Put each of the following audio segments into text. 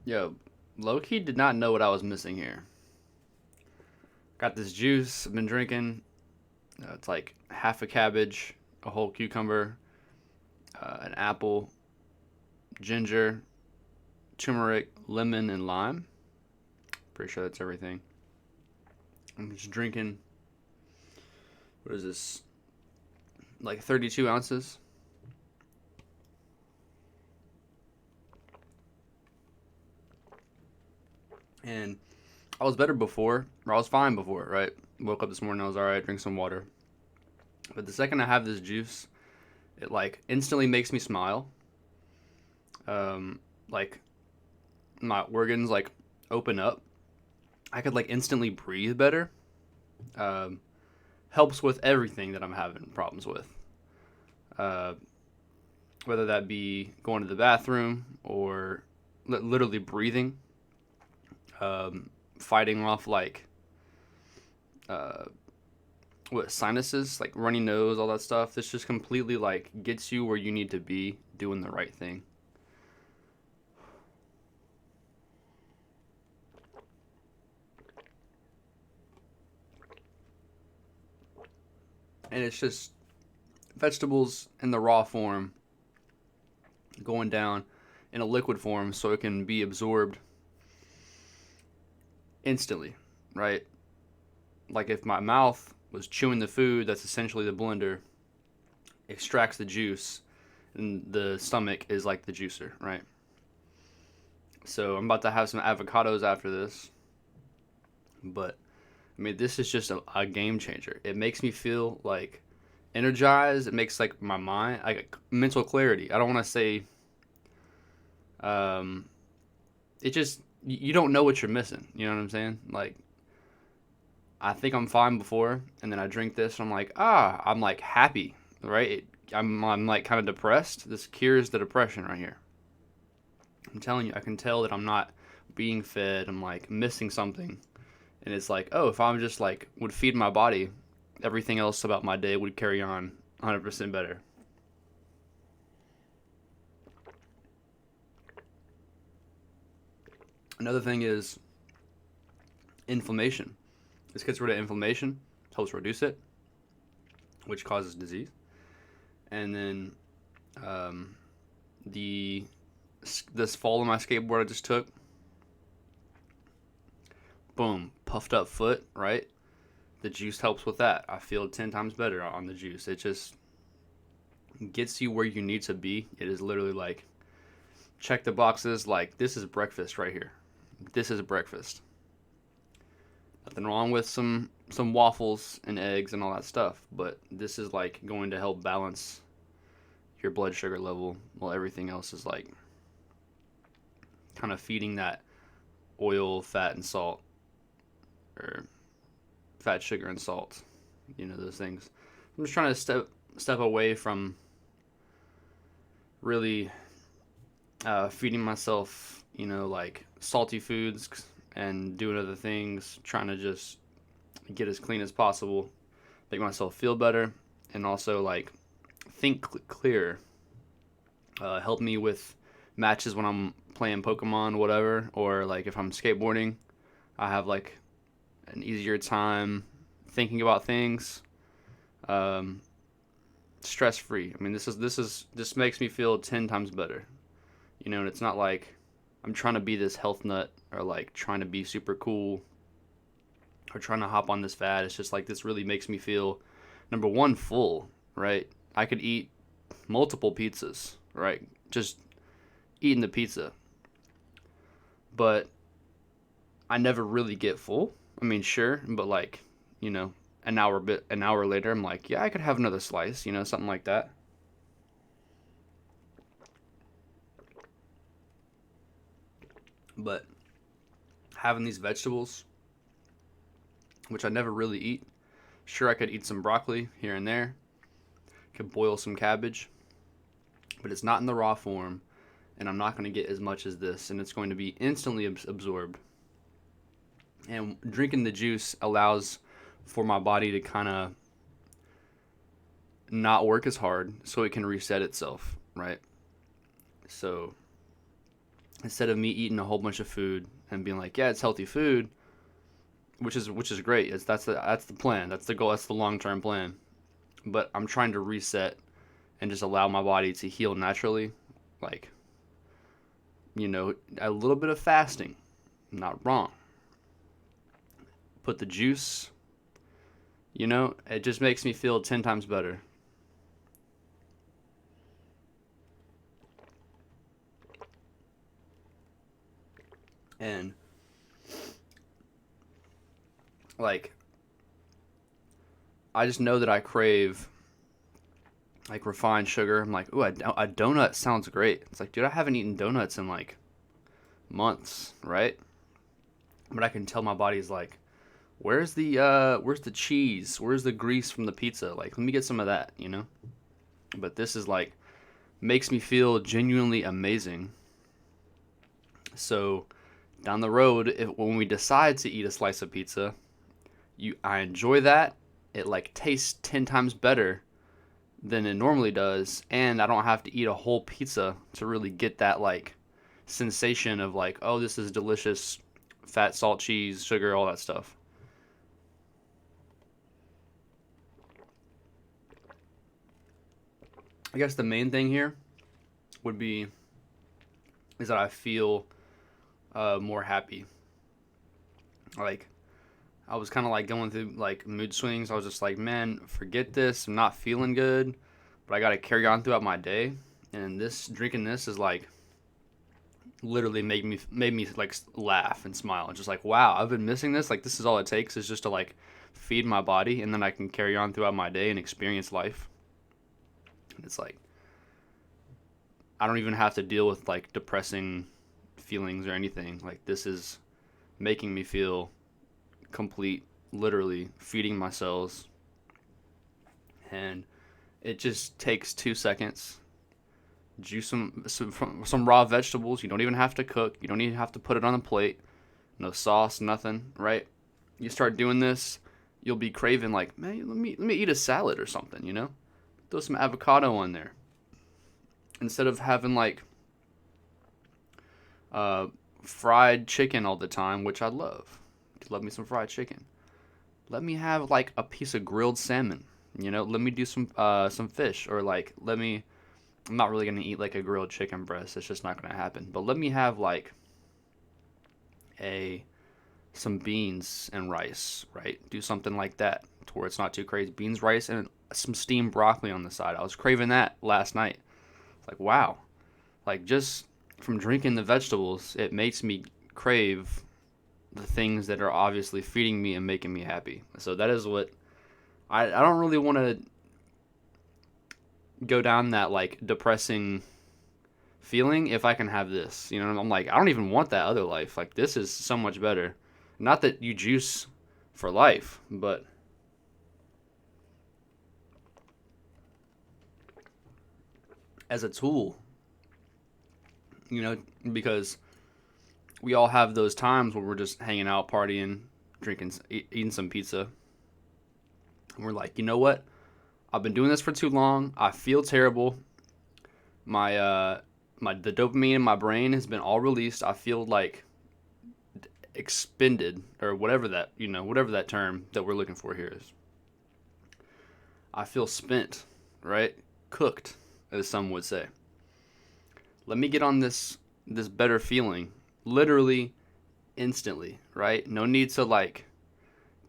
Yo, low-key did not know what I was missing here. Got this juice I've been drinking. It's like half a cabbage, a whole cucumber, an apple, ginger, turmeric, lemon, and lime. Pretty sure that's everything. I'm just drinking, what is this? Like 32 ounces. And I was better before, or I was fine before, right? Woke up this morning, I was alright, drink some water. But the second I have this juice, it like instantly makes me smile. Like my organs like open up. I could like instantly breathe better. Um, Helps with everything that I'm having problems with. Uh, Whether that be going to the bathroom or literally breathing, fighting off like uh, what sinuses, like runny nose, all that stuff. This just completely like gets you where you need to be, doing the right thing. And it's just vegetables in the raw form going down in a liquid form so it can be absorbed instantly, right? Like if my mouth was chewing the food, that's essentially the blender extracts the juice, and the stomach is like the juicer, right? So I'm about to have some avocados after this, but I mean, this is just a game changer. It makes me feel like energized. It makes like my mind, like mental clarity. I don't want to say, um, it just you don't know what you're missing. You know what I'm saying? Like I think I'm fine before, and then I drink this, and I'm like, I'm like happy, right? I'm like kind of depressed. This cures the depression right here. I'm telling you, I can tell that I'm not being fed. I'm like missing something, and it's like, oh, if I'm just like would feed my body, everything else about my day would carry on 100% better. Another thing is inflammation. This gets rid of inflammation, helps reduce it, which causes disease. And then um, the this fall on my skateboard I just took, boom, puffed up foot, right? The juice helps with that. I feel 10 times better on the juice. It just gets you where you need to be. It is literally like check the boxes, like this is breakfast right here. This is breakfast. Nothing wrong with some waffles and eggs and all that stuff, but this is like going to help balance your blood sugar level while everything else is like kind of feeding that oil, fat, and salt, or fat, sugar, and salt. You know those things. I'm just trying to step away from really feeding myself, like salty foods and doing other things, trying to just get as clean as possible, make myself feel better, and also like think clear. Help me with matches when I'm playing Pokemon, whatever, or like if I'm skateboarding, I have like an easier time thinking about things, um, stress free. I mean, this makes me feel 10 times better. And it's not like I'm trying to be this health nut or like trying to be super cool or trying to hop on this fad. It's just like this really makes me feel number one full, right? I could eat multiple pizzas, right? Just eating the pizza, but I never really get full. I mean, sure, but like, you know, an hour later, I'm like, yeah, I could have another slice, something like that. But having these vegetables, which I never really eat, sure, I could eat some broccoli here and there, could boil some cabbage, but it's not in the raw form, and I'm not going to get as much as this, and it's going to be instantly absorbed. And drinking the juice allows for my body to kind of not work as hard so it can reset itself, right? So instead of me eating a whole bunch of food and being like, yeah, it's healthy food, which is great. That's the plan. That's the goal. That's the long-term plan. But I'm trying to reset and just allow my body to heal naturally. Like, a little bit of fasting, not wrong. Put the juice, it just makes me feel 10 times better. And like, I just know that I crave like refined sugar. I'm like, ooh, a donut sounds great. It's like, dude, I haven't eaten donuts in like months, right? But I can tell my body's like, where's the cheese? Where's the grease from the pizza? Like, let me get some of that. But this is like makes me feel genuinely amazing. So down the road, when we decide to eat a slice of pizza, I enjoy that. It like tastes 10 times better than it normally does, and I don't have to eat a whole pizza to really get that like sensation of like, oh, this is delicious, fat, salt, cheese, sugar, all that stuff. I guess the main thing here would be is that I feel more happy. Like, I was kind of like going through like mood swings. I was just like, man, forget this. I'm not feeling good, but I got to carry on throughout my day. And this drinking this is like literally made me like laugh and smile. Just like, wow, I've been missing this. Like, this is all it takes is just to like feed my body, and then I can carry on throughout my day and experience life. It's like I don't even have to deal with like depressing feelings or anything. Like, this is making me feel complete, literally feeding my cells. And it just takes 2 seconds. Juice some raw vegetables. You don't even have to cook. You don't even have to put it on a plate. No sauce, nothing, right? You start doing this, you'll be craving like, man, let me eat a salad or something. Throw some avocado on there. Instead of having like uh, fried chicken all the time, which I love. Love me some fried chicken. Let me have like a piece of grilled salmon. Let me do some fish, or like let me. I'm not really gonna eat like a grilled chicken breast. It's just not gonna happen. But let me have like a some beans and rice, right? Do something like that to where it's not too crazy. Beans, rice, and some steamed broccoli on the side. I was craving that last night. It's like, wow, like just from drinking the vegetables, it makes me crave the things that are obviously feeding me and making me happy. So that is what I don't really want to go down that like depressing feeling if I can have this. I'm like, I don't even want that other life. Like, this is so much better. Not that you juice for life, but as a tool, because we all have those times where we're just hanging out, partying, drinking, eating some pizza. And we're like, you know what? I've been doing this for too long. I feel terrible. My the dopamine in my brain has been all released. I feel like expended, or whatever that term that we're looking for here is. I feel spent, right? Cooked, as some would say. Let me get on this better feeling, literally instantly, right? No need to like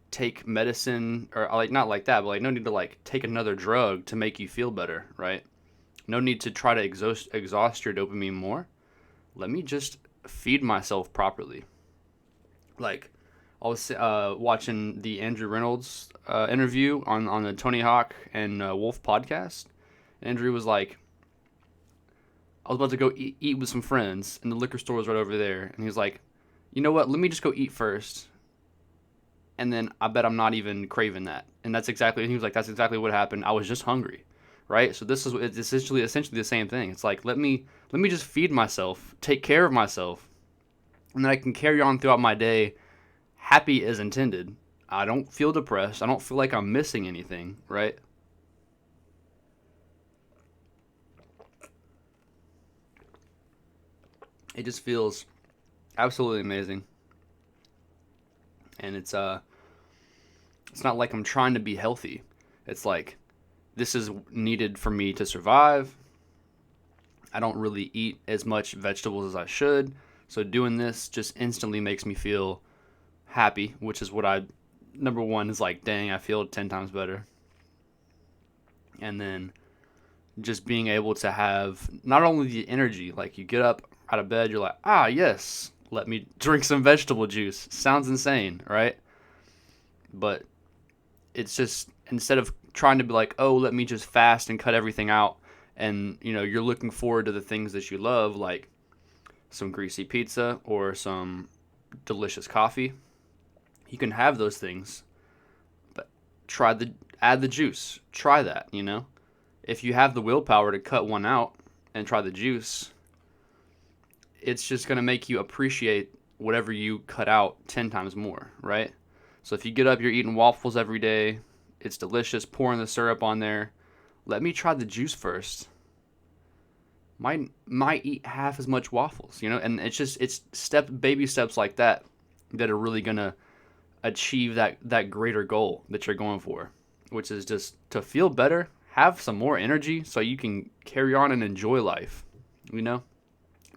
take medicine, or like not like that, but like no need to like take another drug to make you feel better, right? No need to try to exhaust your dopamine more. Let me just feed myself properly. Like, I was watching the Andrew Reynolds interview on the Tony Hawk and Wolf podcast. Andrew was like, I was about to go eat with some friends, and the liquor store was right over there. And he was like, you know what? Let me just go eat first, and then I bet I'm not even craving that. And he was like, that's exactly what happened. I was just hungry, right? So this is it's essentially the same thing. It's like, let me just feed myself, take care of myself, and then I can carry on throughout my day, happy as intended. I don't feel depressed. I don't feel like I'm missing anything, right? It just feels absolutely amazing. And it's not like I'm trying to be healthy. It's like this is needed for me to survive. I don't really eat as much vegetables as I should. So doing this just instantly makes me feel happy, which is what number one is like, dang, I feel 10 times better. And then just being able to have not only the energy, like you get up out of bed, you're like, yes, let me drink some vegetable juice. Sounds insane, right? But it's just, instead of trying to be like, oh, let me just fast and cut everything out, and you're looking forward to the things that you love, like some greasy pizza or some delicious coffee. You can have those things, but add the juice. Try that. If you have the willpower to cut one out and try the juice, it's just going to make you appreciate whatever you cut out 10 times more, right? So if you get up, you're eating waffles every day, it's delicious, pouring the syrup on there. Let me try the juice first. Might eat half as much waffles, and it's baby steps like that are really gonna achieve that greater goal that you're going for, which is just to feel better, have some more energy, so you can carry on and enjoy life.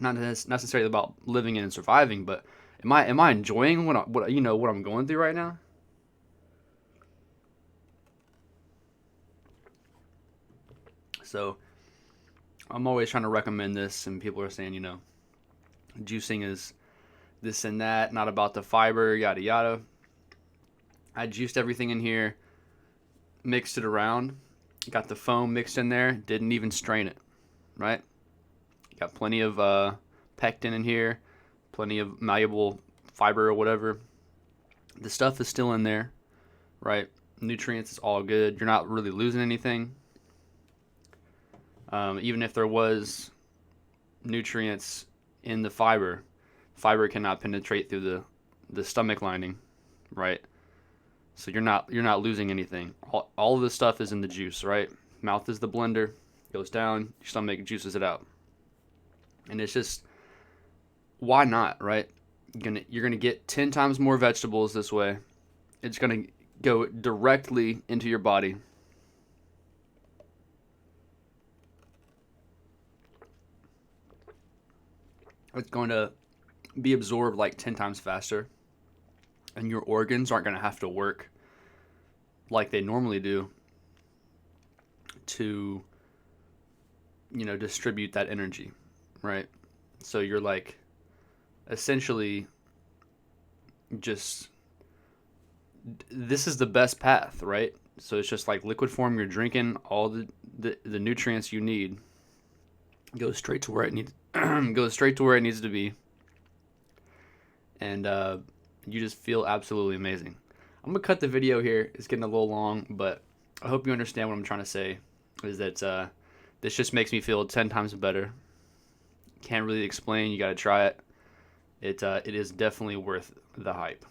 Not necessarily about living and surviving, but am I enjoying what I'm going through right now? So I'm always trying to recommend this, and people are saying, juicing is this and that, not about the fiber, yada yada. I juiced everything in here, mixed it around, got the foam mixed in there, didn't even strain it, right? Got plenty of pectin in here, plenty of malleable fiber or whatever. The stuff is still in there, right? Nutrients is all good. You're not really losing anything. Even if there was nutrients in the fiber cannot penetrate through the stomach lining, right? So you're not losing anything. All of this stuff is in the juice, right? Mouth is the blender, goes down, your stomach juices it out. And it's just, why not, right? You're gonna get 10 times more vegetables this way. It's gonna go directly into your body. It's going to be absorbed like 10 times faster, and your organs aren't going to have to work like they normally do to distribute that energy, right? So you're like essentially just, this is the best path, right? So it's just like liquid form, you're drinking all the nutrients you need, goes straight to where it needs goes straight to where it needs to be, and you just feel absolutely amazing. I'm gonna cut the video here. It's getting a little long, but I hope you understand what I'm trying to say. Is that this just makes me feel 10 times better. Can't really explain. You gotta try it. It is definitely worth the hype.